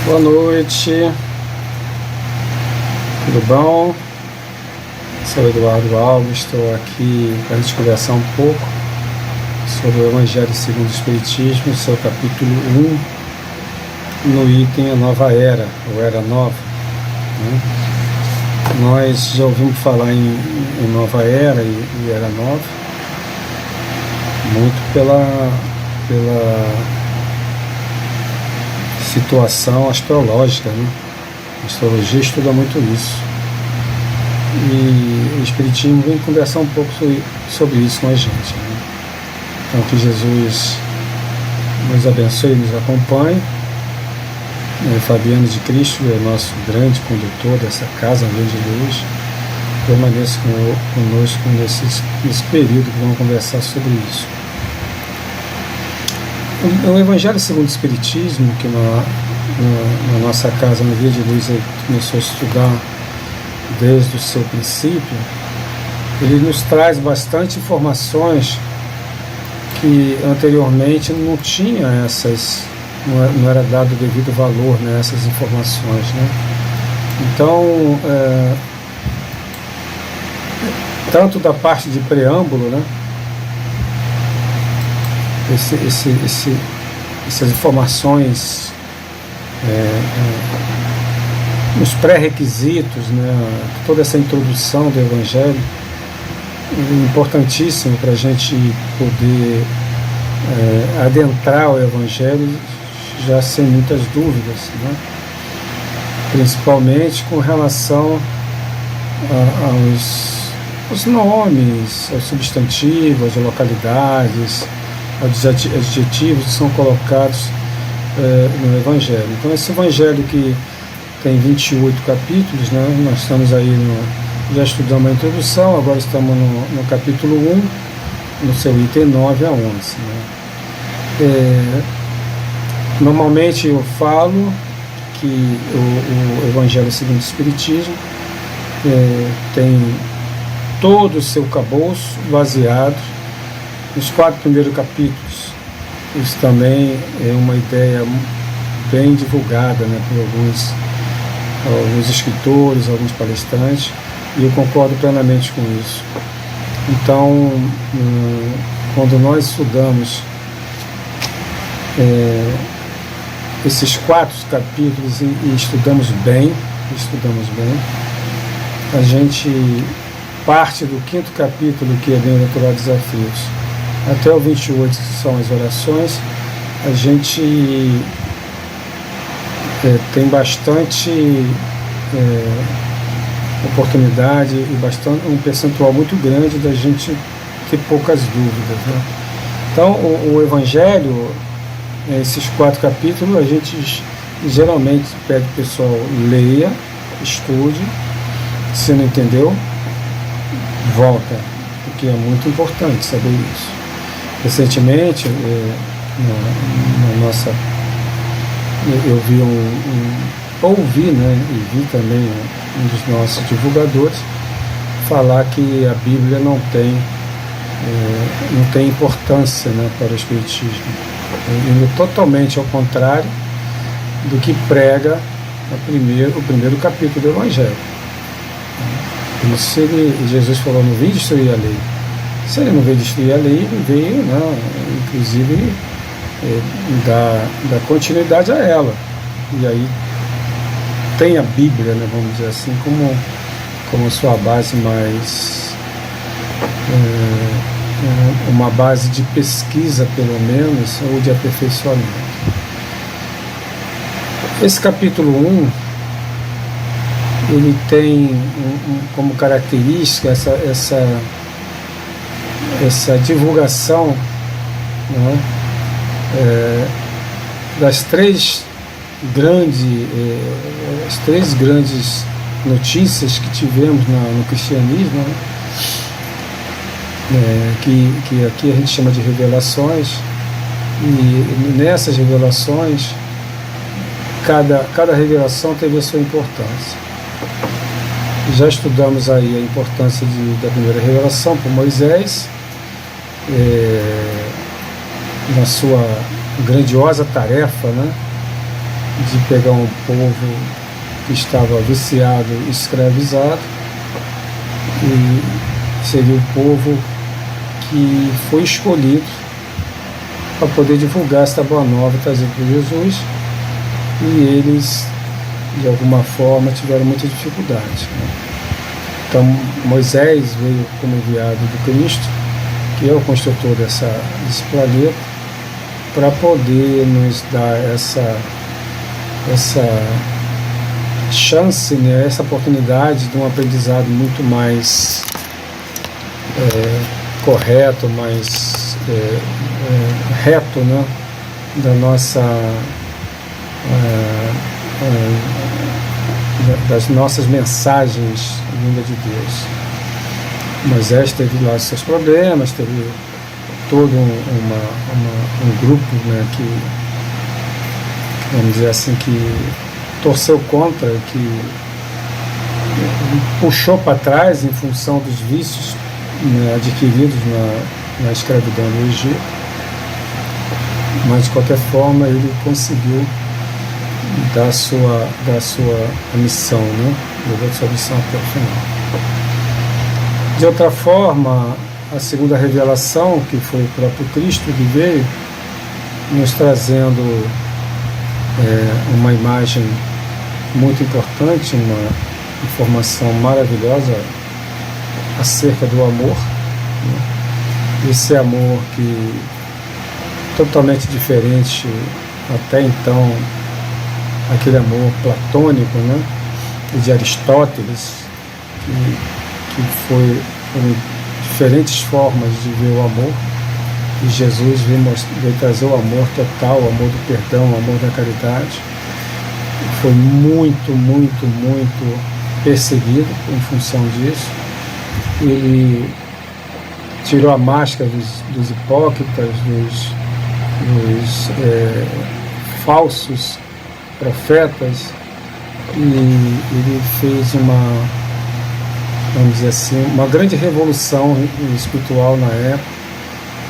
Boa noite, tudo bom? Sou Eduardo Alves, estou aqui para a gente conversar um pouco sobre o Evangelho segundo o Espiritismo, seu capítulo 1, no item A Nova Era, ou Era Nova. Né? Nós já ouvimos falar em Nova Era e Era Nova, muito pela situação astrológica, né? A astrologia estuda muito isso. E o Espiritismo vem conversar um pouco sobre isso com a gente. Né? Então, que Jesus nos abençoe e nos acompanhe. Fabiano de Cristo é nosso grande condutor dessa casa, Via de Luz. Permaneça conosco nesse período que vamos conversar sobre isso. O Evangelho segundo o Espiritismo, que na nossa casa, na Via de Luz, ele começou a estudar desde o seu princípio, ele nos traz bastante informações que anteriormente não tinha não era dado o devido valor nessas informações, né? Então, tanto da parte de preâmbulo, né? Essas informações, os pré-requisitos, né, toda essa introdução do Evangelho, é importantíssimo para a gente poder adentrar o Evangelho já sem muitas dúvidas, né, principalmente com relação aos nomes, aos substantivos, às localidades, aos adjetivos que são colocados no Evangelho. Então, esse Evangelho que tem 28 capítulos, né? Nós estamos aí, já estudamos a introdução, agora estamos no capítulo 1, no seu item 9 a 11. Né? Normalmente eu falo que o Evangelho segundo o Espiritismo tem todo o seu cabouço baseado nos 4 primeiros capítulos. Isso também é uma ideia bem divulgada, né, por alguns escritores, alguns palestrantes, e eu concordo plenamente com isso. Então, quando nós estudamos esses 4 capítulos e estudamos bem, a gente parte do 5º capítulo, que é Bem-aventurado Desafios, até o 28, que são as orações, a gente tem bastante oportunidade e um percentual muito grande da gente ter poucas dúvidas. Né? Então, o Evangelho, esses 4 capítulos, a gente geralmente pede que o pessoal leia, estude, se não entendeu, volta, porque é muito importante saber isso. Recentemente, eu vi ouvi, né, e vi também um dos nossos divulgadores falar que a Bíblia não tem importância, né, para o Espiritismo, indo totalmente ao contrário do que prega o primeiro capítulo do Evangelho. Isso Jesus falou: não vim destruir a lei. Se ele não veio destruir a lei, ele veio, né, inclusive, dar continuidade a ela. E aí tem a Bíblia, né, vamos dizer assim, como sua base mais... uma base de pesquisa, pelo menos, ou de aperfeiçoamento. Esse capítulo 1, ele tem como característica essa divulgação, né, das três grandes notícias que tivemos no cristianismo, né, que aqui a gente chama de revelações, e nessas revelações cada revelação teve a sua importância. Já estudamos aí a importância da primeira revelação por Moisés, na sua grandiosa tarefa, né, de pegar um povo que estava viciado, escravizado, e seria o povo que foi escolhido para poder divulgar esta boa nova trazida por Jesus, e eles, de alguma forma, tiveram muita dificuldade, né? Então, Moisés veio como enviado do Cristo, que é o construtor desse planeta, para poder nos dar essa chance, né, essa oportunidade de um aprendizado muito mais correto, mais reto, né, da nossa das nossas mensagens vindas de Deus. Moisés teve lá seus problemas, teve todo um grupo, né, que, vamos dizer assim, que torceu contra, que puxou para trás em função dos vícios, né, adquiridos na escravidão do Egito, mas de qualquer forma ele conseguiu dar sua missão, né, levou sua missão até o final. De outra forma, a segunda revelação, que foi o próprio Cristo que veio, nos trazendo uma imagem muito importante, uma informação maravilhosa acerca do amor, né? Esse amor que totalmente diferente até então, aquele amor platônico, né, de Aristóteles, que foram diferentes formas de ver o amor, e Jesus veio trazer o amor total, o amor do perdão, o amor da caridade. Foi muito, muito, muito perseguido em função disso. Ele tirou a máscara dos hipócritas, dos falsos profetas, e ele fez vamos dizer assim, uma grande revolução espiritual na época,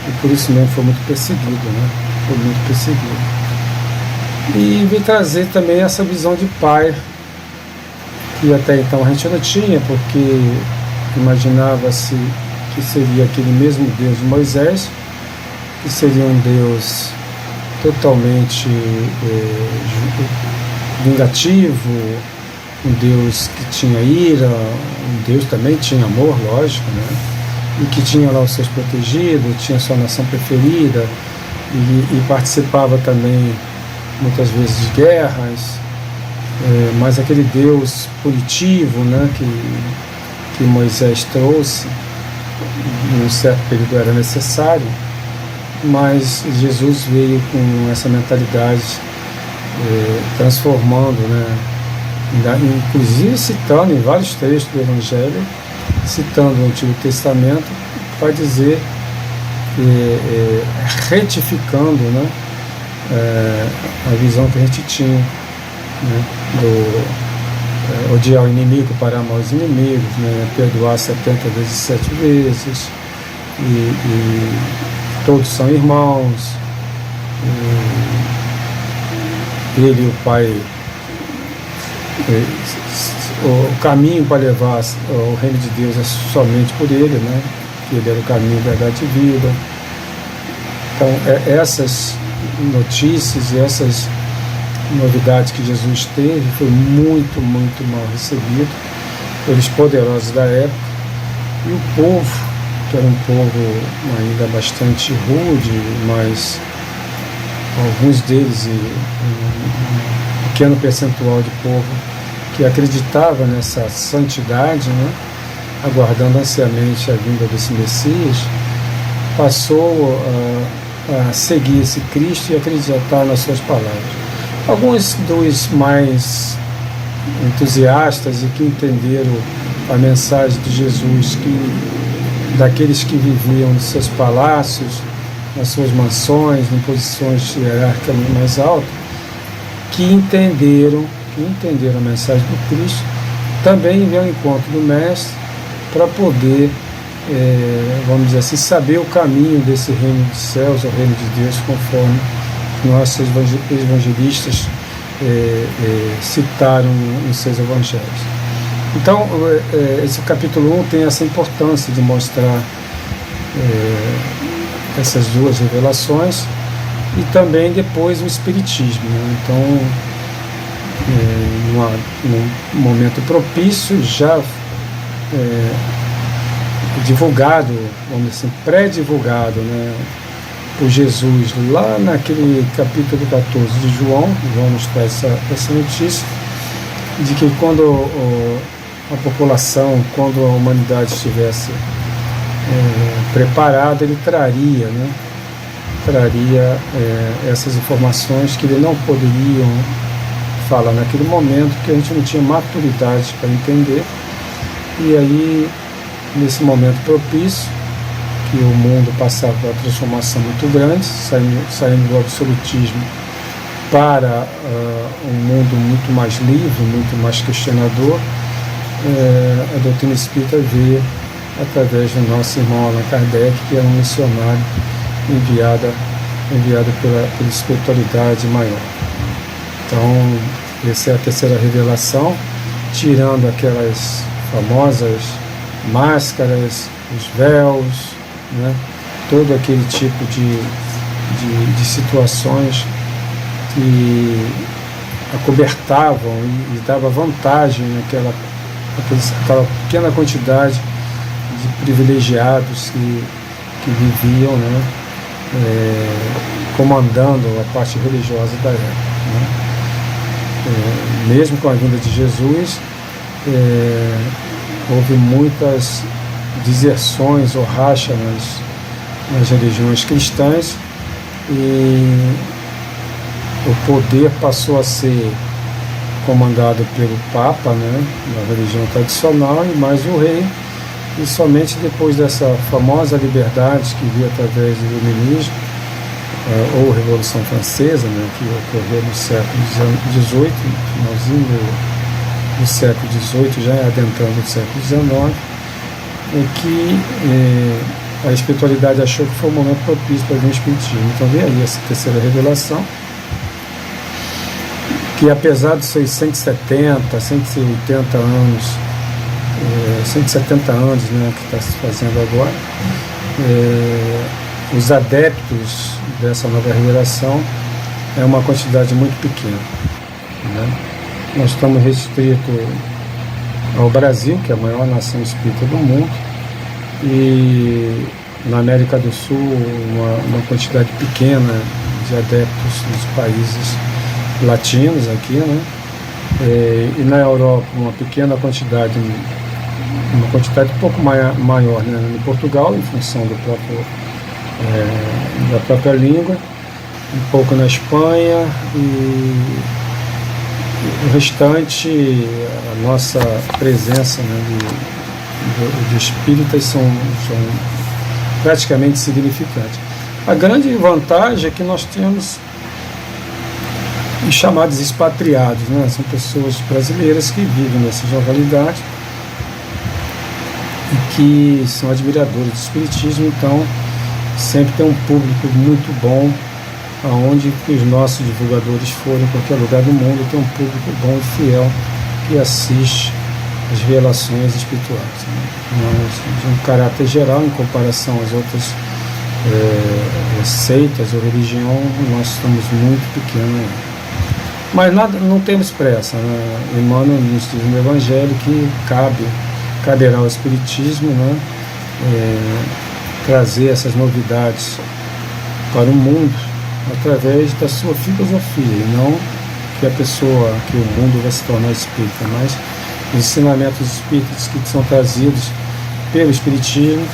e por isso mesmo foi muito perseguido, né? Foi muito perseguido. E veio trazer também essa visão de pai, que até então a gente não tinha, porque imaginava-se que seria aquele mesmo Deus de Moisés, que seria um Deus totalmente vingativo, um Deus que tinha ira, um Deus também tinha amor, lógico, né? E que tinha lá os seus protegidos, tinha sua nação preferida, e participava também muitas vezes de guerras, mas aquele Deus punitivo, né, que Moisés trouxe, em um certo período era necessário, mas Jesus veio com essa mentalidade, transformando, né, inclusive citando em vários textos do Evangelho, citando o Antigo Testamento, para dizer, retificando, né, a visão que a gente tinha, né, do odiar o inimigo para amar os inimigos, né, perdoar 70 vezes 7 vezes, e todos são irmãos, ele e o Pai, o caminho para levar o reino de Deus é somente por ele, né, que ele era o caminho, verdade e vida. Então, essas notícias e essas novidades que Jesus teve foi muito, muito mal recebido pelos poderosos da época, e o povo, que era um povo ainda bastante rude, mas alguns deles, um pequeno percentual de povo que acreditava nessa santidade, né, aguardando ansiamente a vinda desse Messias, passou a seguir esse Cristo e acreditar nas suas palavras. Alguns dos mais entusiastas e que entenderam a mensagem de Jesus, daqueles que viviam nos seus palácios, nas suas mansões, em posições hierárquicas mais altas, que entenderam a mensagem do Cristo, também veio ao encontro do Mestre para poder, vamos dizer assim, saber o caminho desse reino dos céus, o reino de Deus, conforme nossos evangelistas citaram nos seus evangelhos. Então, esse capítulo 1 tem essa importância de mostrar essas duas revelações e também depois o Espiritismo, né? Então, num momento propício, já divulgado, vamos dizer assim, pré-divulgado, né, por Jesus, lá naquele capítulo 14 de João nos traz essa notícia, de que quando a população, quando a humanidade estivesse preparada, ele traria essas informações que ele não poderiam falar naquele momento, porque a gente não tinha maturidade para entender. E aí, nesse momento propício, que o mundo passava por uma transformação muito grande, saindo do absolutismo para um mundo muito mais livre, muito mais questionador, a doutrina espírita veio através do nosso irmão Allan Kardec, que era um missionário enviado pela espiritualidade maior. Então, essa é a terceira revelação, tirando aquelas famosas máscaras, os véus, né? Todo aquele tipo de situações que acobertavam e dava vantagem naquela pequena quantidade de privilegiados que viviam, né? Comandando a parte religiosa da época, né? Mesmo com a vinda de Jesus, houve muitas deserções ou racha nas religiões cristãs, e o poder passou a ser comandado pelo Papa, né, na religião tradicional, e mais o rei, e somente depois dessa famosa liberdade que veio através do iluminismo, ou Revolução Francesa, né, que ocorreu no século XVIII, finalzinho do século XVIII, já adentrando o século XIX, que a espiritualidade achou que foi um momento propício para vir o Espiritismo. Então vem aí essa terceira revelação, que apesar dos seus 170, 180 anos, 170 anos, né, que está se fazendo agora, os adeptos dessa nova revelação é uma quantidade muito pequena, né? Nós estamos restritos ao Brasil, que é a maior nação espírita do mundo, e na América do Sul uma quantidade pequena de adeptos nos países latinos aqui, né? E na Europa uma pequena quantidade, uma quantidade um pouco maior, né, em Portugal, em função do da própria língua, um pouco na Espanha, e o restante, a nossa presença, né, de espíritas são praticamente insignificantes. A grande vantagem é que nós temos os chamados expatriados, né? São pessoas brasileiras que vivem nessa localidade e que são admiradores do espiritismo, então sempre tem um público muito bom, aonde os nossos divulgadores forem, em qualquer lugar do mundo, tem um público bom e fiel que assiste as revelações espirituais, né? Mas, de um caráter geral, em comparação às outras seitas ou religião, nós estamos muito pequenos. Mas não temos pressa, né? Emmanuel nos diz no Evangelho que caberá ao Espiritismo, né, trazer essas novidades para o mundo através da sua filosofia, e não que o mundo vai se tornar espírita, mas os ensinamentos espíritas que são trazidos pelo Espiritismo,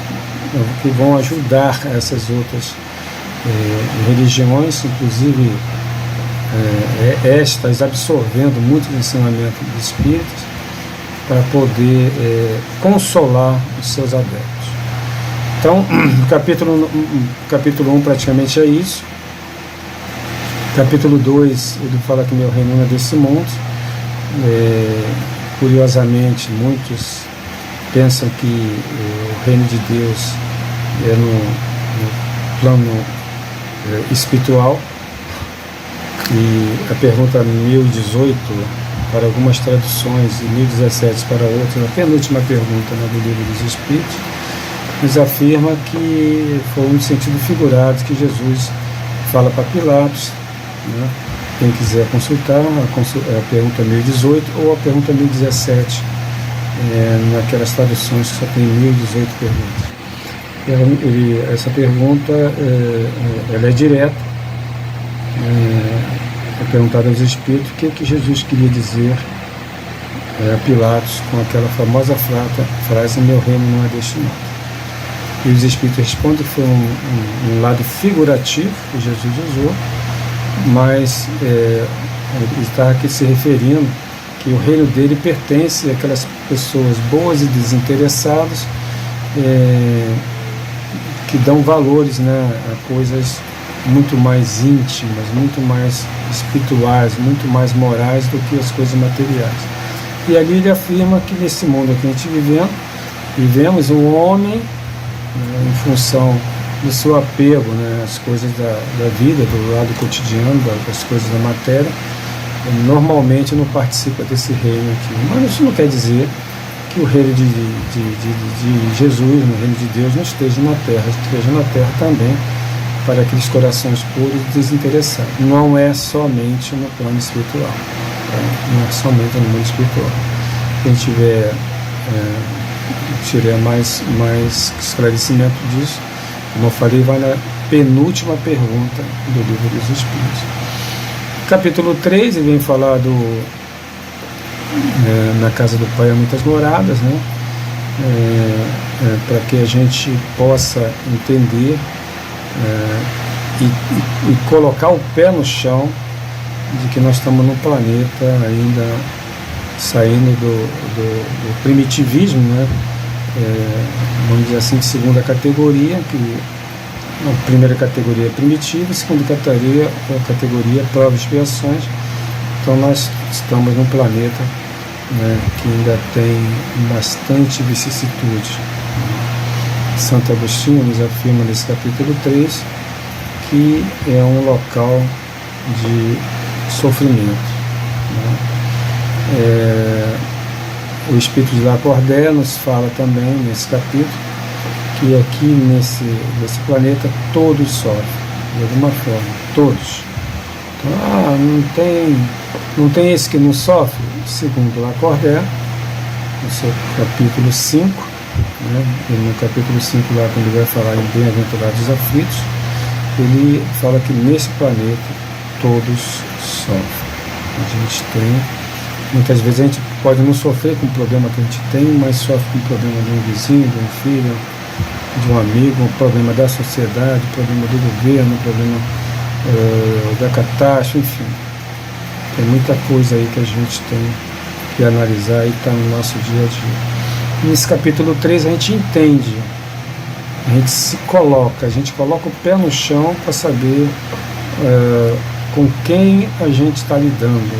que vão ajudar essas outras religiões, inclusive estas absorvendo muito do ensinamento dos espíritas, para poder consolar os seus adeptos. Então, capítulo 1 praticamente é isso. Capítulo 2, ele fala que meu reino não é desse mundo. Curiosamente, muitos pensam que o reino de Deus é no plano espiritual, E a pergunta 1018 para algumas traduções e 1017 para outras, a penúltima pergunta do Livro dos Espíritos, nos afirma que foi um sentido figurado que Jesus fala para Pilatos, né? Quem quiser consultar, a pergunta 1018 ou a pergunta 1017, naquelas traduções que só tem 1018 perguntas. Essa pergunta ela é direta, é perguntada aos Espíritos o que Jesus queria dizer a Pilatos com aquela famosa frase: meu reino não é deste mundo. E os Espíritos respondem que foi um lado figurativo que Jesus usou, mas ele está aqui se referindo que o reino dele pertence àquelas pessoas boas e desinteressadas, que dão valores, né, a coisas muito mais íntimas, muito mais espirituais, muito mais morais do que as coisas materiais. E ali ele afirma que nesse mundo que a gente vivemos um homem, em função do seu apego, né, às coisas da vida, do lado cotidiano, das coisas da matéria, normalmente não participa desse reino aqui. Mas isso não quer dizer que o reino de Jesus, o reino de Deus, não esteja na Terra, esteja na Terra também, para aqueles corações puros e desinteressados. Não é somente no plano espiritual, tá? Não é somente no mundo espiritual. Quem tiver mais esclarecimento disso, como eu falei, vai na penúltima pergunta do Livro dos Espíritos. Capítulo 3, ele vem falar na casa do Pai há muitas moradas, né? Para que a gente possa entender e colocar o pé no chão de que nós estamos num planeta ainda saindo do primitivismo, né? Vamos dizer assim, de segunda categoria, que a primeira categoria é primitiva, a segunda categoria é provas e expiações. Então nós estamos num planeta, né, que ainda tem bastante vicissitude. Santo Agostinho nos afirma nesse capítulo 3 que é um local de sofrimento, né? O Espírito de Lacordaire nos fala também nesse capítulo que aqui nesse planeta todos sofrem, de alguma forma, todos. Então, não tem esse que não sofre? Segundo Lacordaire, no seu capítulo 5, né, e no capítulo 5 lá, quando ele vai falar em Bem-aventurados aflitos, ele fala que nesse planeta todos sofrem. A gente tem, muitas vezes a gente pode não sofrer com o problema que a gente tem, mas sofre com o problema de um vizinho, de um filho, de um amigo, um problema da sociedade, problema do governo, problema da catástrofe, enfim. Tem muita coisa aí que a gente tem que analisar e está no nosso dia a dia. Nesse capítulo 3 a gente entende, a gente coloca o pé no chão para saber com quem a gente está lidando,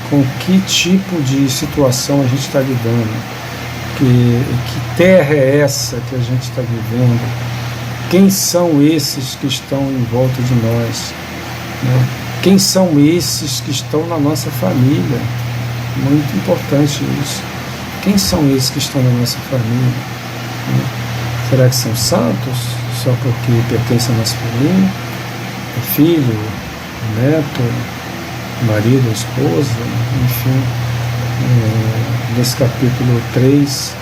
com que tipo de situação a gente está lidando, que terra é essa que a gente está vivendo, quem são esses que estão em volta de nós, né? Quem são esses que estão na nossa família? Muito importante isso. Quem são esses que estão na nossa família? Né? Será que são santos só porque pertencem à nossa família? É filho, neto, marido, esposa, enfim. Nesse capítulo 3,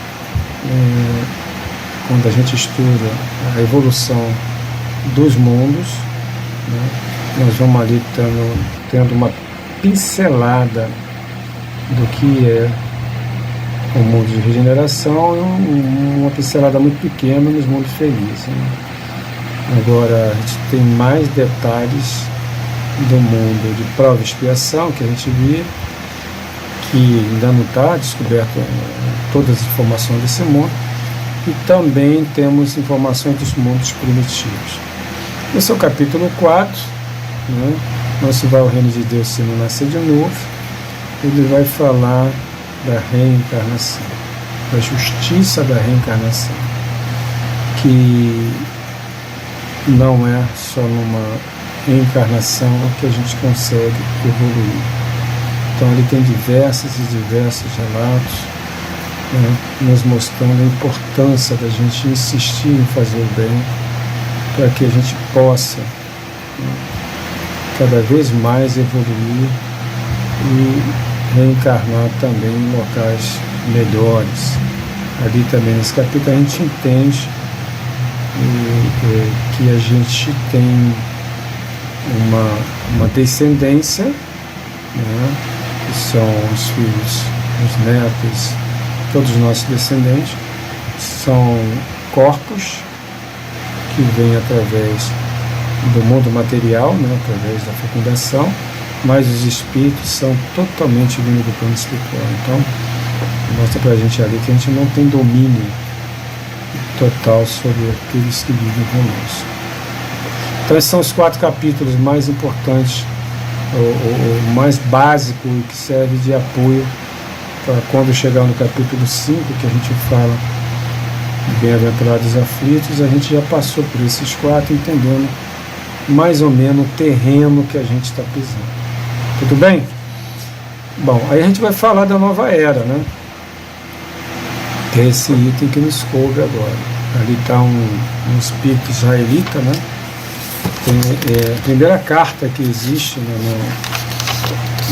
quando a gente estuda a evolução dos mundos, né, nós vamos ali tendo uma pincelada do que é o mundo de regeneração e uma pincelada muito pequena nos mundos felizes, né? Agora a gente tem mais detalhes do mundo de prova e expiação que a gente vive, que ainda não está descoberto todas as informações desse mundo, e também temos informações dos mundos primitivos. Esse é o capítulo 4, né? Não se vai ao reino de Deus se não nascer de novo. Ele vai falar da reencarnação, da justiça da reencarnação, que não é só numa reencarnação que a gente consegue evoluir. Então ele tem diversos relatos, né, nos mostrando a importância da gente insistir em fazer o bem, para que a gente possa, né, cada vez mais evoluir e reencarnar também em locais melhores. Ali também nesse capítulo a gente entende que a gente tem uma descendência, né, que são os filhos, os netos, todos os nossos descendentes, são corpos que vêm através do mundo material, né, através da fecundação, mas os espíritos são totalmente vindos do plano espiritual. Então, mostra pra gente ali que a gente não tem domínio total sobre aqueles que vivem conosco. Então, esses são os 4 capítulos mais importantes, o mais básico e que serve de apoio para quando chegar no capítulo 5, que a gente fala de Bem-aventurados aflitos, a gente já passou por esses 4, entendendo mais ou menos o terreno que a gente está pisando. Tudo bem? Bom, aí a gente vai falar da nova era, né? Que é esse item que nos coube agora. Ali está um espírito israelita, né? Tem, a primeira carta que existe, né,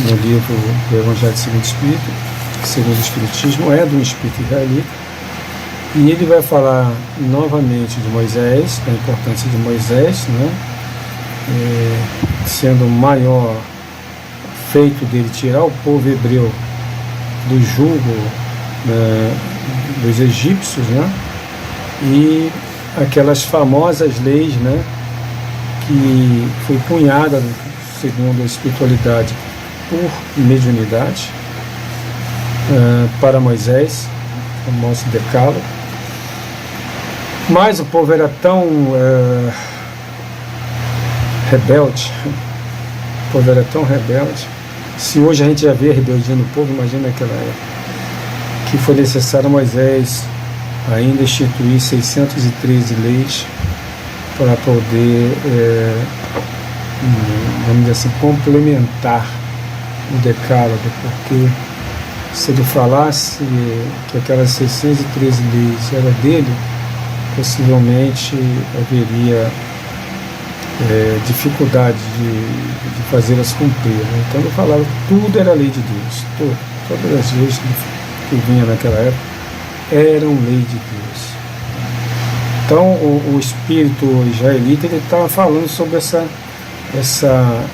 no livro do Evangelho segundo o Espiritismo, é de um espírito israelita. E ele vai falar novamente de Moisés, da importância de Moisés, né? Sendo o maior feito dele tirar o povo hebreu do jugo, dos egípcios, né? E aquelas famosas leis, né, que foi cunhada, segundo a espiritualidade, por mediunidade, para Moisés, o famoso decálogo. Mas o povo era tão rebelde, o povo era tão rebelde. Se hoje a gente já vê a rebeldia no povo, imagina naquela época, que foi necessário a Moisés ainda instituir 613 leis para poder, vamos dizer assim, complementar o decálogo, porque se ele falasse que aquelas 613 leis eram dele, possivelmente haveria dificuldade de fazê-las cumprir, né? Então ele falava que tudo era lei de Deus, todas as leis que vinham naquela época eram lei de Deus. Então o espírito israelita ele estava falando sobre essa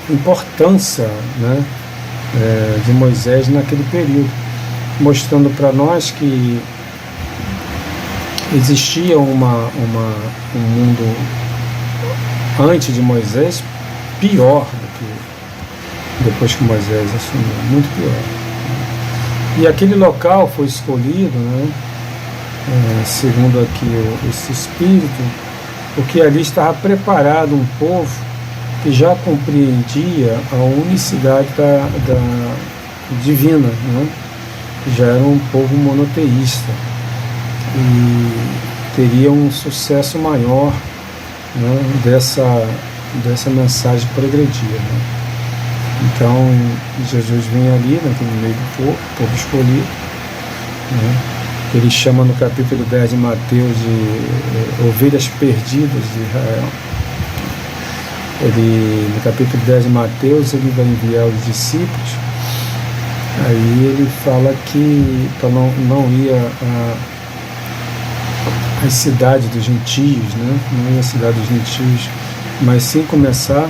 importância, né, de Moisés naquele período, mostrando para nós que existia um mundo antes de Moisés pior do que depois que Moisés assumiu, muito pior. E aquele local foi escolhido, né, segundo aqui esse espírito, porque ali estava preparado um povo que já compreendia a unicidade da divina, né? Já era um povo monoteísta e teria um sucesso maior, né, dessa mensagem progredir, né? Então Jesus vem ali, né, no meio do povo escolhido, né? Ele chama no capítulo 10 de Mateus de ovelhas perdidas de Israel. No capítulo 10 de Mateus, ele vai enviar os discípulos. Aí ele fala que não ia às cidades dos gentios, né? Não ia à cidade dos gentios, mas sim começar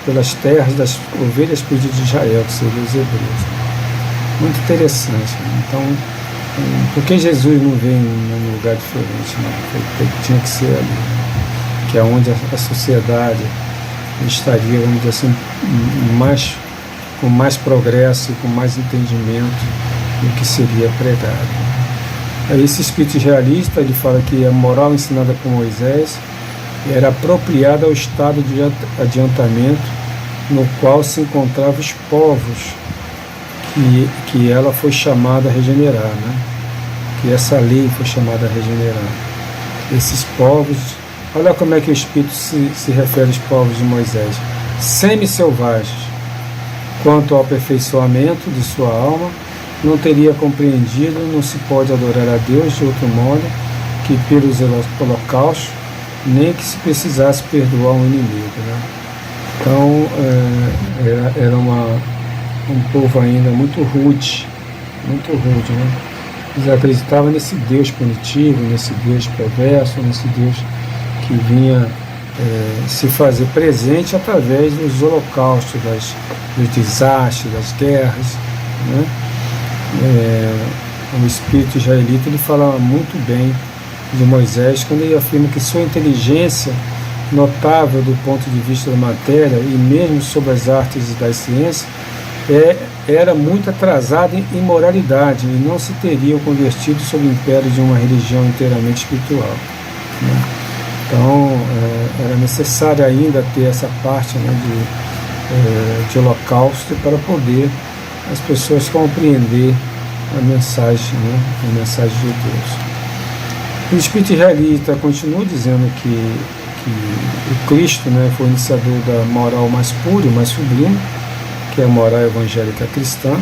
pelas terras das ovelhas perdidas de Israel, que seriam os hebreus. Muito interessante, né? Então, por que Jesus não veio num lugar diferente? Não? Tinha que ser ali, que é onde a sociedade estaria, vamos dizer assim, com mais progresso e com mais entendimento do que seria pregado. Aí esse espírito realista, ele fala que a moral ensinada por Moisés era apropriada ao estado de adiantamento no qual se encontravam os povos que ela foi chamada a regenerar, né? Que essa lei foi chamada a regenerar. Esses povos, olha como é que o Espírito se refere aos povos de Moisés. semi-selvagens. Quanto ao aperfeiçoamento de sua alma, não teria compreendido, não se pode adorar a Deus de outro modo que pelos holocaustos, nem que se precisasse perdoar um inimigo, né? Então, era um povo ainda muito rude, né? Eles acreditavam nesse Deus punitivo, nesse Deus perverso, nesse Deus que vinha se fazer presente através dos holocaustos, dos desastres, das guerras, né? O espírito israelita ele fala muito bem de Moisés quando ele afirma que sua inteligência notável do ponto de vista da matéria e mesmo sobre as artes e das ciências era muito atrasada em moralidade e não se teriam convertido sob o império de uma religião inteiramente espiritual, né? Então era necessário ainda ter essa parte, né, de holocausto para poder as pessoas compreender a mensagem, né, a mensagem de Deus. O Espírito israelita continua dizendo que o Cristo, né, foi o iniciador da moral mais pura e mais sublime, que é a moral evangélica cristã,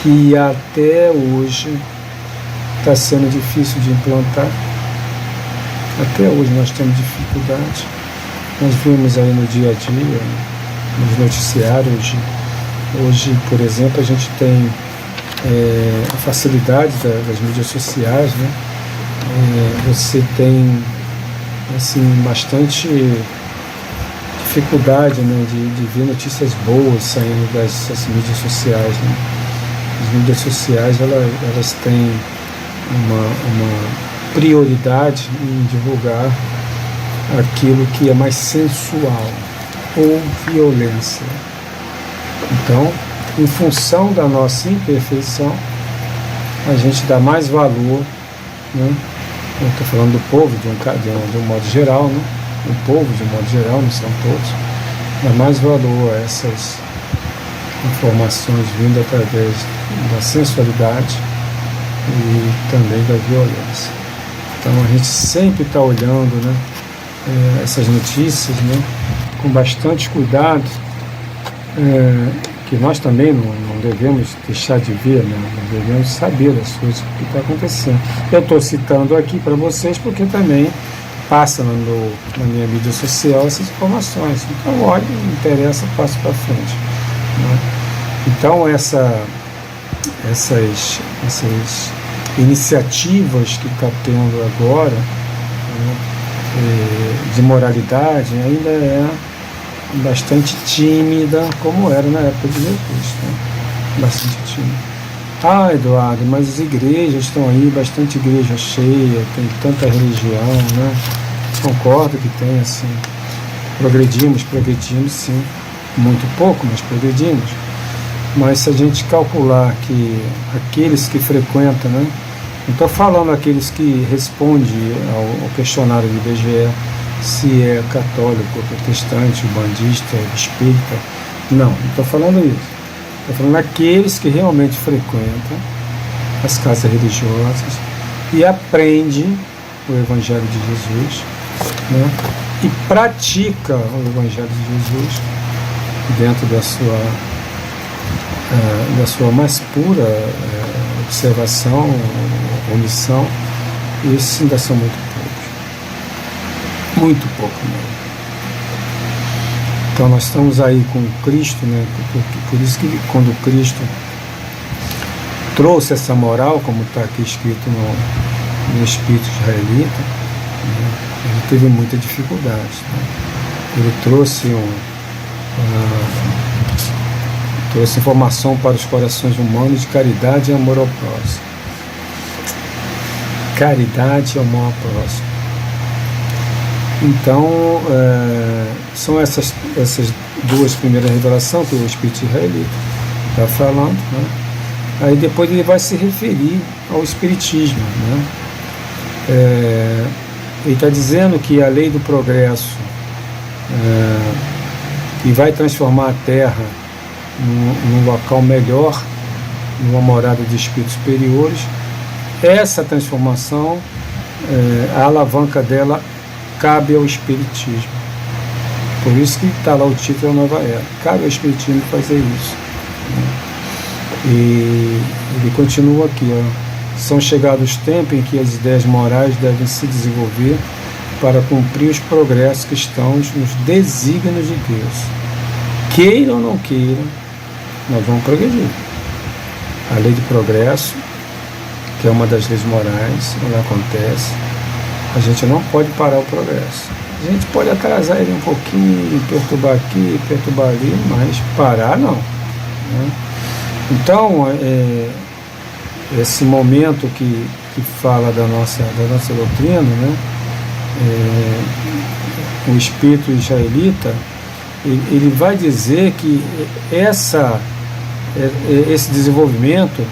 que até hoje está sendo difícil de implantar. Até hoje nós temos dificuldade. Nós vimos aí no dia a dia, nos noticiários, hoje, por exemplo, a gente tem a facilidade das mídias sociais, né? Você tem assim, bastante dificuldade, né, de ver notícias boas saindo dessas mídias sociais, né? As mídias sociais elas têm uma prioridade em divulgar aquilo que é mais sensual ou violência. Então, em função da nossa imperfeição, a gente dá mais valor, né? Eu estou falando do povo de um modo geral, né? O povo de um modo geral, não são todos, dá mais valor a essas informações vindo através da sensualidade e também da violência. Então a gente sempre está olhando, né, essas notícias, né, com bastante cuidado, que nós também não devemos deixar de ver, né, não devemos saber das coisas que está acontecendo. Eu estou citando aqui para vocês porque também passa na minha mídia social essas informações. Então, olha, me interessa, passo para frente, né? Então, essas iniciativas que está tendo agora, né, de moralidade, ainda é bastante tímida, como era na época de Jesus, né? Bastante tímida. Ah, Eduardo, mas as igrejas estão aí, bastante igreja cheia, tem tanta religião, né? Concordo que tem, assim, progredimos sim, muito pouco, mas progredimos. Mas se a gente calcular que aqueles que frequentam, né? Não estou falando aqueles que respondem ao questionário do IBGE, se é católico, protestante, bandista, espírita, não estou falando isso. Estou falando aqueles que realmente frequentam as casas religiosas e aprendem o Evangelho de Jesus, né, e pratica o Evangelho de Jesus dentro da sua mais pura observação, omissão. Esses ainda são muito pouco mesmo. Então nós estamos aí com Cristo, né? Por isso que quando Cristo trouxe essa moral, como está aqui escrito no Espírito israelita, né, ele teve muita dificuldade, né? Ele trouxe informação para os corações humanos de caridade e amor ao próximo. Caridade e amor ao próximo. Então, são essas duas primeiras revelações que o Espírito israelita está falando, né? Aí depois ele vai se referir ao Espiritismo, né? Ele está dizendo que a lei do progresso, que vai transformar a Terra num local melhor, numa morada de espíritos superiores, essa transformação, a alavanca dela cabe ao Espiritismo. Por isso que está lá o título da Nova Era. Cabe ao Espiritismo fazer isso. E ele continua aqui, são chegados os tempos em que as ideias morais devem se desenvolver para cumprir os progressos que estão nos desígnios de Deus. Queiram ou não queiram, nós vamos progredir. A lei de progresso, que é uma das leis morais, ela acontece. A gente não pode parar o progresso. A gente pode atrasar ele um pouquinho, perturbar aqui, perturbar ali, mas parar não. Né? Então, esse momento que fala da nossa doutrina, né? O espírito israelita, ele vai dizer que esse desenvolvimento,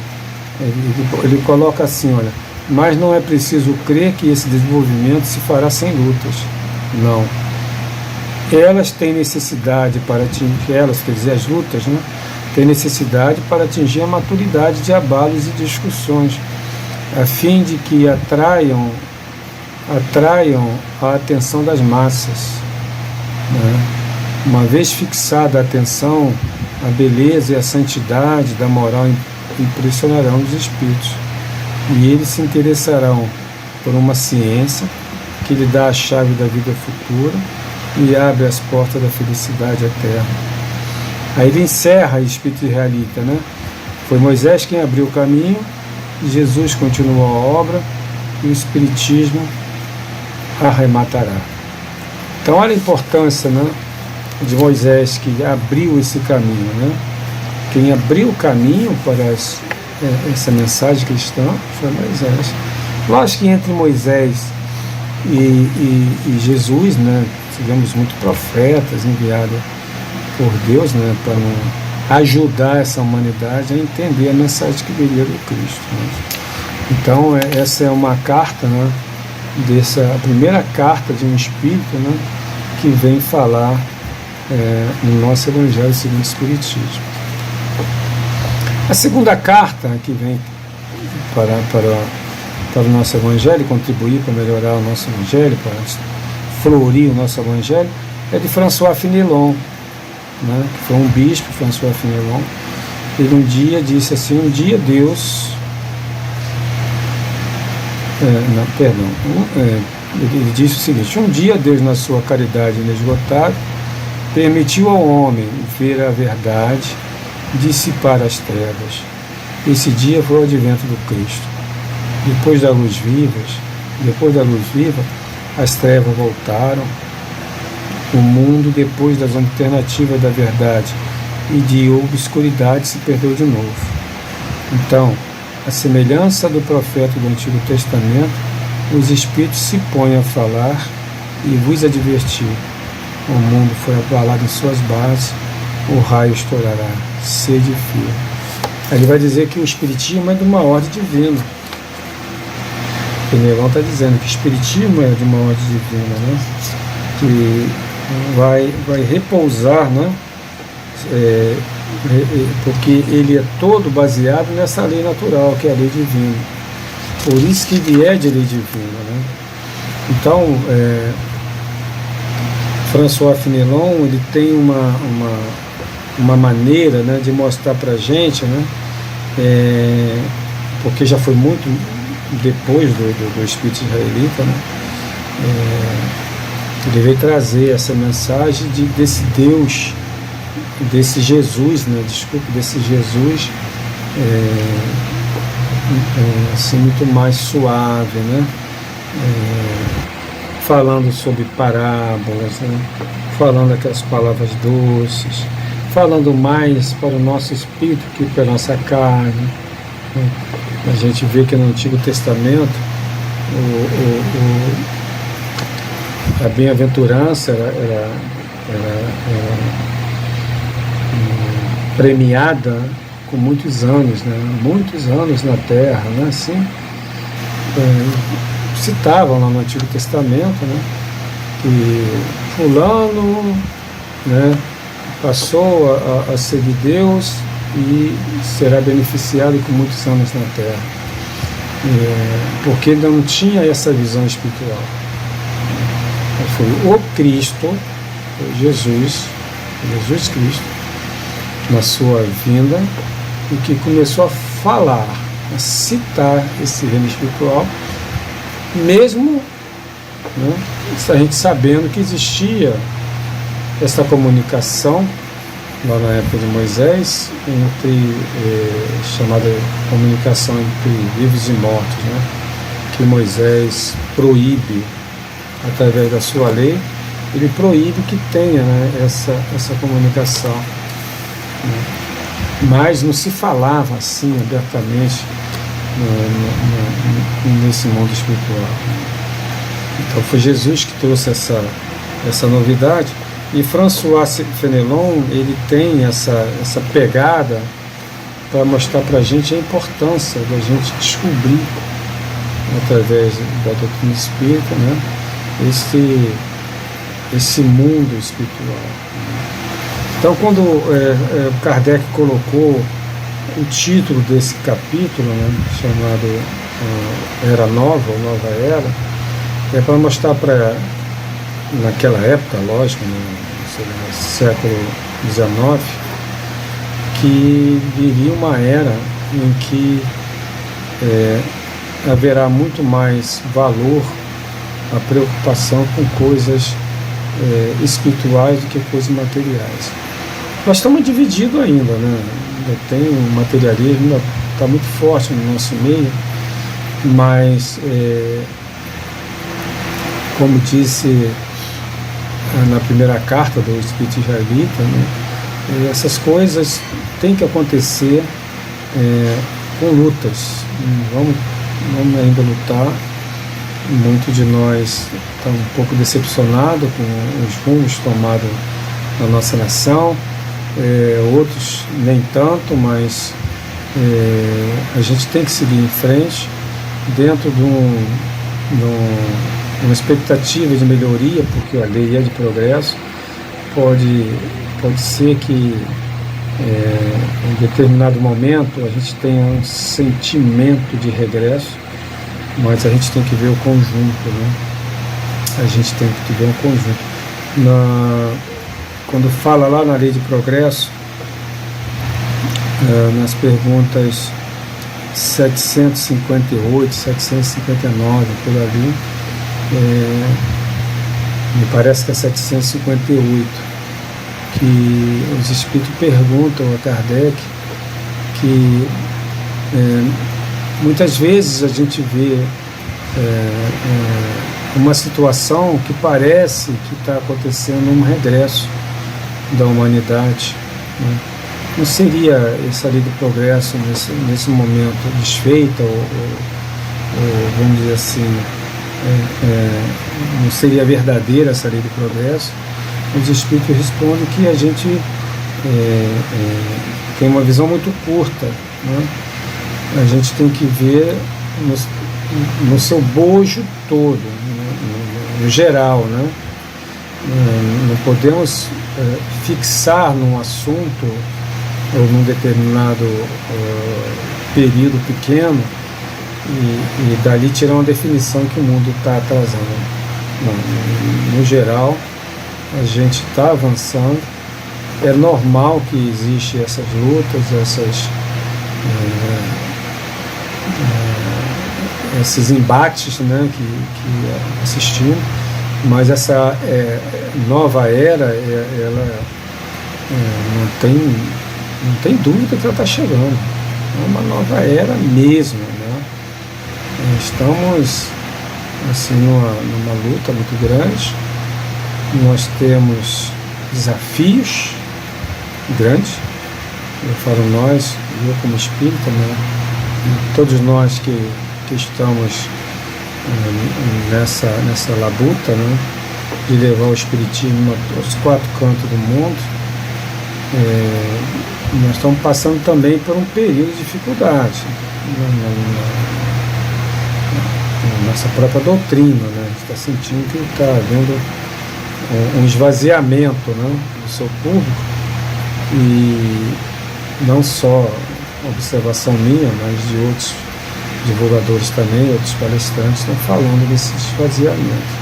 ele coloca assim, olha, mas não é preciso crer que esse desenvolvimento se fará sem lutas. Não. Elas têm necessidade para atingir, quer dizer, as lutas, né? Têm necessidade para atingir a maturidade de abalos e discussões, a fim de que atraiam a atenção das massas. Né? Uma vez fixada a atenção, a beleza e a santidade da moral impressionarão os espíritos, e eles se interessarão por uma ciência que lhe dá a chave da vida futura e abre as portas da felicidade eterna. Aí ele encerra o espírito israelita, né? Foi Moisés quem abriu o caminho, Jesus continuou a obra e o espiritismo arrematará. Então olha a importância, né, de Moisés, que abriu esse caminho, né? Quem abriu o caminho para essa mensagem cristã foi Moisés. Lógico que entre Moisés e Jesus, né, tivemos muitos profetas enviados por Deus, né, para ajudar essa humanidade a entender a mensagem que viria do Cristo. Né? Então essa é uma carta, né, a primeira carta de um espírito, né, que vem falar no nosso Evangelho segundo o Espiritismo. A segunda carta que vem para o nosso Evangelho, contribuir para melhorar o nosso Evangelho, para florir o nosso Evangelho, é de François Fenelon, né, que foi um bispo, François Fenelon. Ele um dia disse assim, Deus... ele disse o seguinte, um dia Deus, na sua caridade inesgotável, permitiu ao homem ver a verdade, dissipar as trevas. Esse dia foi o advento do Cristo. Depois da luz viva, as trevas voltaram. O mundo, depois das alternativas da verdade e de obscuridade, se perdeu de novo. Então, a semelhança do profeta do Antigo Testamento, os Espíritos se põem a falar e vos advertir. O mundo foi abalado em suas bases, o raio estourará, sede firme. Ele vai dizer que o Espiritismo é de uma ordem divina. Fenelon está dizendo que o Espiritismo é de uma ordem divina, né? Que vai repousar, né? Porque ele é todo baseado nessa lei natural, que é a lei divina. Por isso que ele é de lei divina, né? Então, François Fenelon, ele tem uma maneira, né, de mostrar para a gente, né, porque já foi muito depois do Espírito israelita, né, ele veio trazer essa mensagem desse Deus, desse Jesus, né, desse Jesus assim, muito mais suave, né, falando sobre parábolas, né, falando aquelas palavras doces, falando mais para o nosso espírito que para a nossa carne. Né. A gente vê que no Antigo Testamento a bem-aventurança era premiada com muitos anos, né? Muitos anos na Terra, né? Assim, citavam lá no Antigo Testamento, né? Que fulano, né, passou a seguir Deus e será beneficiado com muitos anos na Terra, porque não tinha essa visão espiritual. Foi o Cristo foi Jesus Cristo, na sua vinda, e que começou a falar, a citar esse reino espiritual, mesmo, né, a gente sabendo que existia essa comunicação lá na época de Moisés, chamada comunicação entre vivos e mortos, né, que Moisés proíbe através da sua lei, ele proíbe que tenha, né, essa comunicação, né, mas não se falava assim abertamente nesse mundo espiritual. Então foi Jesus que trouxe essa novidade. E François Fenelon, ele tem essa pegada para mostrar para a gente a importância da gente descobrir, através da doutrina espírita, né, esse mundo espiritual. Então, quando Kardec colocou o título desse capítulo, né, chamado Era Nova, ou Nova Era, é para mostrar naquela época, lógico, no século XIX, que viria uma era em que haverá muito mais valor a preocupação com coisas espirituais do que coisas materiais. Nós estamos divididos ainda, né? Ainda tem o materialismo, ainda está muito forte no nosso meio, mas como disse na primeira carta do Espírito Israelita, né, essas coisas têm que acontecer com lutas. Vamos ainda lutar. Muito de nós está um pouco decepcionado com os rumos tomados na nossa nação, outros nem tanto, mas a gente tem que seguir em frente dentro de uma expectativa de melhoria, porque a lei é de progresso. Pode ser que em determinado momento a gente tenha um sentimento de regresso, mas a gente tem que ver o conjunto, né? A gente tem que ver o conjunto. Quando fala lá na lei de progresso, nas perguntas 758, 759, por ali, me parece que é 758, que os espíritos perguntam a Kardec que muitas vezes a gente vê uma situação que parece que está acontecendo um regresso da humanidade, né? Não seria essa lei do progresso nesse momento desfeita, ou vamos dizer assim, não seria verdadeira essa lei do progresso? Os espíritos respondem que a gente tem uma visão muito curta, né? A gente tem que ver no seu bojo todo, no geral, né? Não podemos fixar num assunto ou num determinado período pequeno e dali tirar uma definição que o mundo está atrasando. Não, no geral, a gente está avançando. É normal que existem essas lutas, esses embates, né, que assistimos, mas essa nova era, ela não tem dúvida que ela está chegando. É uma nova era mesmo, né? Estamos assim numa luta muito grande. Nós temos desafios grandes. Eu falo nós, eu como espírita, né? Todos nós que estamos nessa labuta, né, de levar o espiritismo aos 4 cantos do mundo. Nós estamos passando também por um período de dificuldade na nossa própria doutrina, né? A gente está sentindo que está havendo um esvaziamento, né, do seu público, e não só observação minha, mas de outros divulgadores também, outros palestrantes estão falando desse esvaziamento,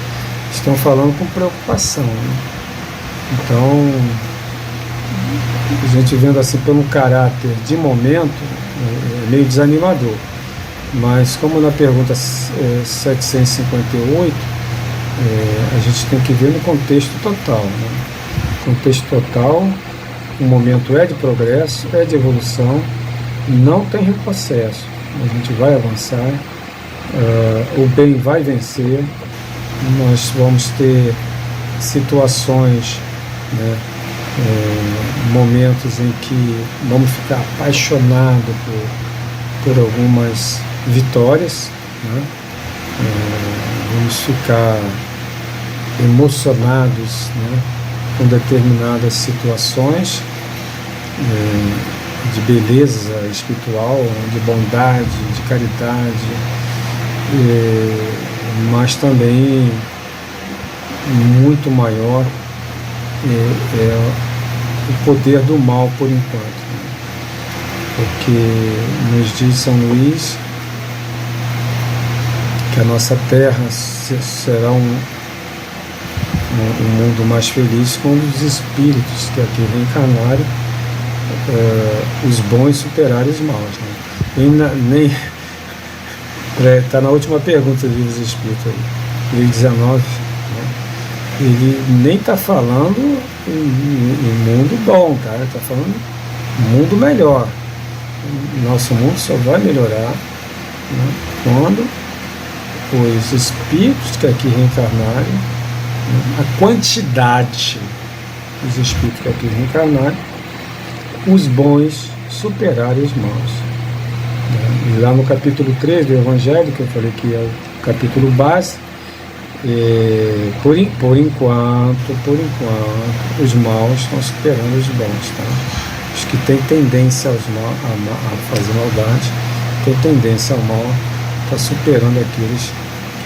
estão falando com preocupação, né? Então, a gente vendo assim pelo caráter de momento, é meio desanimador. Mas como na pergunta 758, a gente tem que ver no contexto total, né? Contexto total, o momento é de progresso, é de evolução, não tem retrocesso. A gente vai avançar, o bem vai vencer, nós vamos ter situações, né, momentos em que vamos ficar apaixonados por algumas vitórias, né? Vamos ficar emocionados, né, com determinadas situações de beleza espiritual, de bondade, de caridade, mas também muito maior é o poder do mal por enquanto, né? Porque nos diz São Luís que a nossa terra será um mundo mais feliz quando os espíritos que aqui reencarnarem, os bons superarem os maus, né? Nem está na última pergunta do livro dos Espíritos aí, livro 19, né? Ele nem está falando em mundo bom, tá? Ele está falando mundo melhor. Nosso mundo só vai melhorar, né, quando os espíritos que aqui reencarnarem, né, a quantidade dos espíritos que aqui reencarnarem, os bons superarem os maus, né? E lá no capítulo 3 do Evangelho, que eu falei que é o capítulo base, por enquanto, os maus estão superando os bons, tá? Os que têm tendência a fazer maldade, têm tendência ao mal, está superando aqueles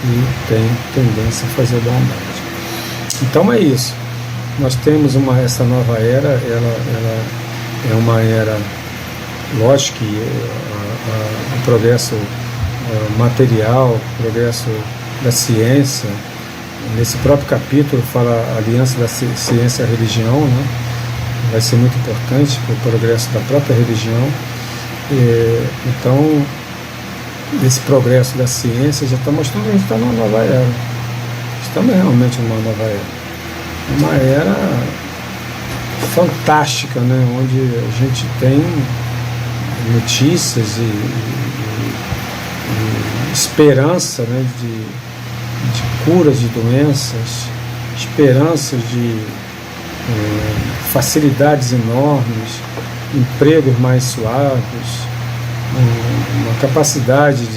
que têm tendência a fazer bondade. Então é isso. Nós temos essa nova era, ela é uma era, lógico que o progresso material, o progresso da ciência, nesse próprio capítulo fala a aliança da ciência e a religião, né? Vai ser muito importante para o progresso da própria religião. Então, esse progresso da ciência já está mostrando que a gente está numa nova era. Estamos realmente numa nova era. Uma era fantástica, né? Onde a gente tem notícias e esperança, né? de curas de doenças, esperanças de facilidades enormes, empregos mais suaves, uma capacidade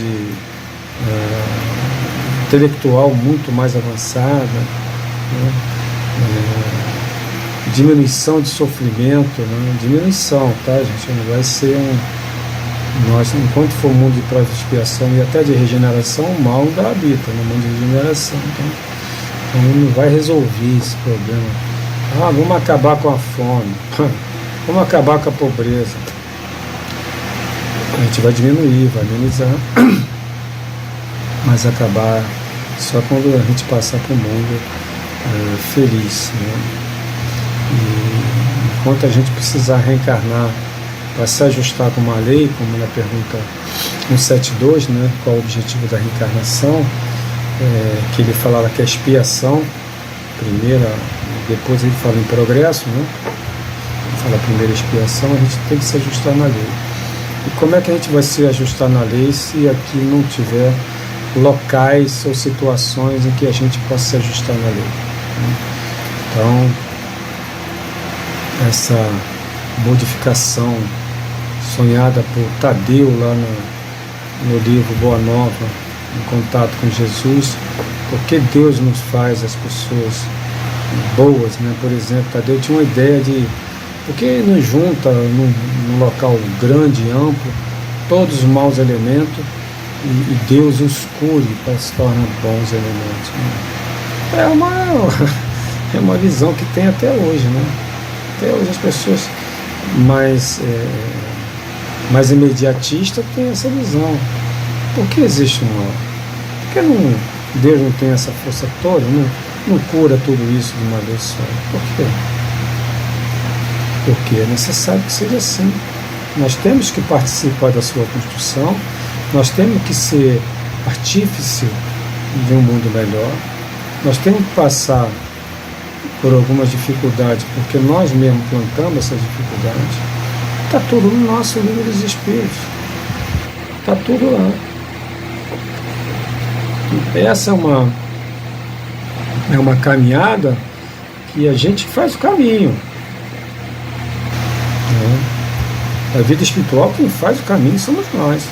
intelectual muito mais avançada, né? Diminuição de sofrimento, né? Diminuição, tá, gente? Não vai ser nós, enquanto for mundo de prova de expiação e até de regeneração, o mal ainda habita no mundo de regeneração. Então não vai resolver esse problema. Vamos acabar com a fome, vamos acabar com a pobreza. A gente vai diminuir, vai amenizar, mas acabar só quando a gente passar para o mundo feliz, né? E enquanto a gente precisar reencarnar para se ajustar com uma lei, como na pergunta 172, né, qual o objetivo da reencarnação, que ele falava que a expiação, primeira, depois ele fala em progresso, né, fala a primeira expiação, a gente tem que se ajustar na lei. E como é que a gente vai se ajustar na lei se aqui não tiver locais ou situações em que a gente possa se ajustar na lei, né? Então, essa modificação sonhada por Tadeu lá no livro Boa Nova, em contato com Jesus, porque Deus nos faz as pessoas boas, né? Por exemplo, Tadeu tinha uma ideia de porque nos junta num local grande e amplo todos os maus elementos e Deus os cure para se tornar bons elementos, né? É uma visão que tem até hoje, né? Até hoje as pessoas mais imediatistas têm essa visão. Por que existe um mal? Por que Deus não tem essa força toda? Não cura tudo isso de uma vez só? Por quê? porque é necessário que seja assim. Nós temos que participar da sua construção, nós temos que ser artífice de um mundo melhor, nós temos que passar por algumas dificuldades, porque nós mesmos plantamos essas dificuldades. Está tudo no nosso livro dos Espíritos. Está tudo lá. Essa é uma caminhada que a gente faz o caminho. A vida espiritual, quem faz o caminho somos nós.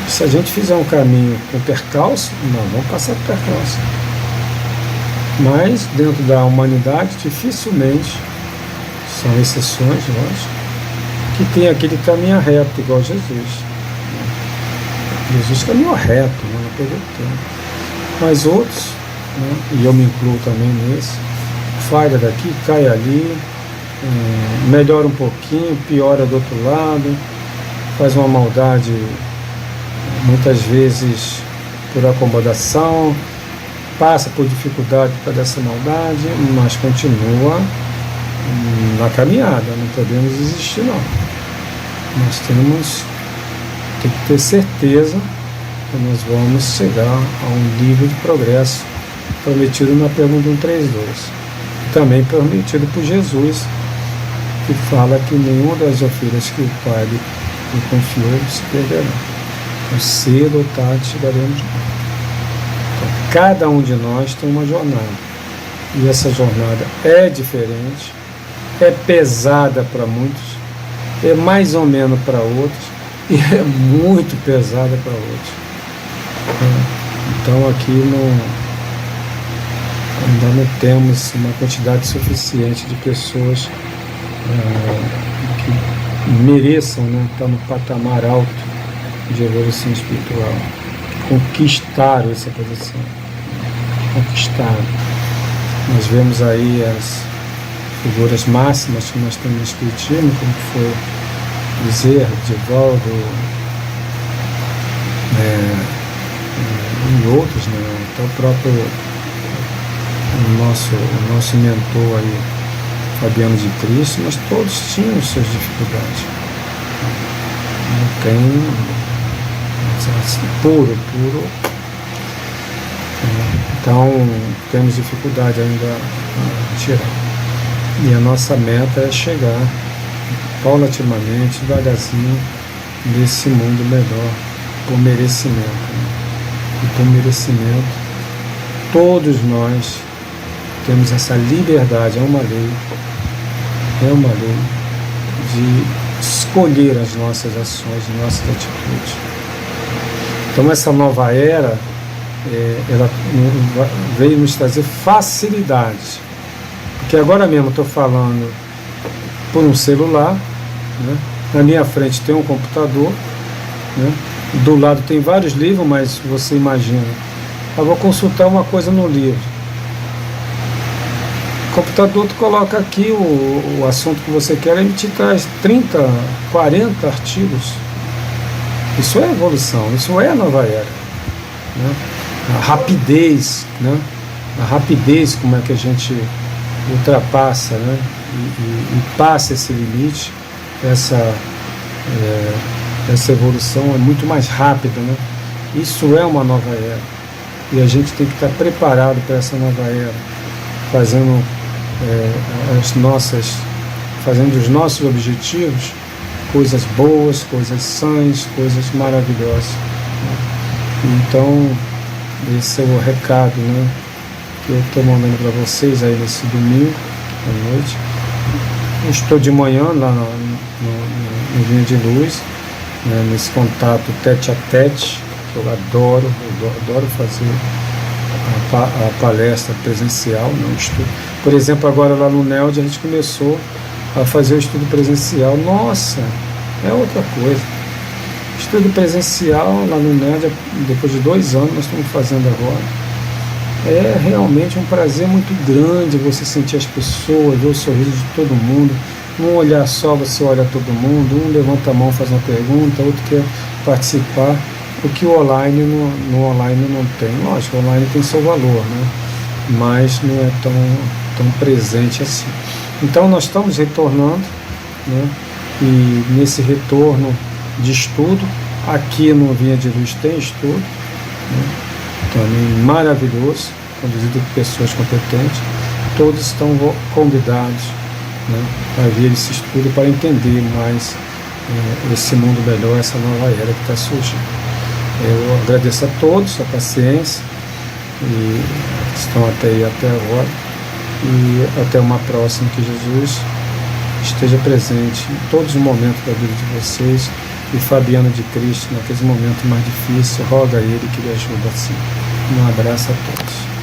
Se a gente fizer um caminho com percalço, nós vamos passar por percalço. Mas, dentro da humanidade, dificilmente, são exceções, lógico, que tem aquele que caminha reto, igual Jesus. Jesus caminhou reto, não perdeu tempo. Mas outros, né, e eu me incluo também nesse, falha daqui, cai ali, melhora um pouquinho, piora do outro lado, faz uma maldade, muitas vezes por acomodação, passa por dificuldade para dessa maldade, mas continua na caminhada, não podemos desistir não. Nós temos que ter certeza que nós vamos chegar a um nível de progresso prometido na pergunta 132, também prometido por Jesus, que fala que nenhuma das ovelhas que o Pai lhe confiou se perderá. Então, cedo ou tarde chegaremos lá. Então, cada um de nós tem uma jornada, e essa jornada é diferente, é pesada para muitos, é mais ou menos para outros, e é muito pesada para outros. Então aqui ainda não temos uma quantidade suficiente de pessoas que mereçam, né, estar no patamar alto de evolução espiritual, que conquistaram essa posição. Conquistaram. Nós vemos aí as figuras máximas que nós temos no Espiritismo, como foi Bezerra, Divaldo, e outros, né? Até o próprio o nosso mentor aí, Fabiano de Cristo, mas todos tinham suas dificuldades. Não tem assim, puro. Então temos dificuldade ainda a tirar. E a nossa meta é chegar paulatinamente, devagarzinho, nesse mundo melhor, por merecimento. Né? E por merecimento, todos nós temos essa liberdade, é uma lei de escolher as nossas ações, nossas atitudes. Então essa nova era, ela veio nos trazer facilidades. Porque agora mesmo estou falando por um celular, né? Na minha frente tem um computador, né? Do lado tem vários livros, mas você imagina, eu vou consultar uma coisa no livro. O computador, tu coloca aqui o assunto que você quer, ele te traz 30, 40 artigos. Isso é evolução, isso é a nova era. Né? A rapidez, né? A rapidez, como é que a gente ultrapassa, né? E passa esse limite, essa evolução é muito mais rápida, né? Isso é uma nova era. E a gente tem que estar preparado para essa nova era, fazendo fazendo os nossos objetivos, coisas boas, coisas sãs, coisas maravilhosas. Né? Então, esse é o recado, né, que eu estou mandando para vocês aí nesse domingo à noite. Eu estou de manhã lá no Vinha de Luz, né, nesse contato tete a tete, que eu adoro fazer a palestra presencial, né, o estudo. Por exemplo, agora lá no NELD a gente começou a fazer o estudo presencial. Nossa, é outra coisa. Estudo presencial lá no NELD, depois de 2 anos nós estamos fazendo agora. É realmente um prazer muito grande você sentir as pessoas, ver o sorriso de todo mundo. Num olhar só você olha todo mundo, um levanta a mão, faz uma pergunta, outro quer participar, o que o online no online não tem. Lógico, o online tem seu valor, né? Mas não é tão presente assim. Então nós estamos retornando, né? E nesse retorno de estudo, aqui no Vinha de Luz tem estudo, né? Também maravilhoso, conduzido por pessoas competentes. Todos estão convidados, né, a ver esse estudo para entender mais esse mundo melhor, essa nova era que está surgindo. Eu agradeço a todos a paciência e estão até agora, e até uma próxima, que Jesus esteja presente em todos os momentos da vida de vocês, e Fabiana de Cristo, naqueles momentos mais difíceis, roga a Ele que lhe ajude assim. Um abraço a todos.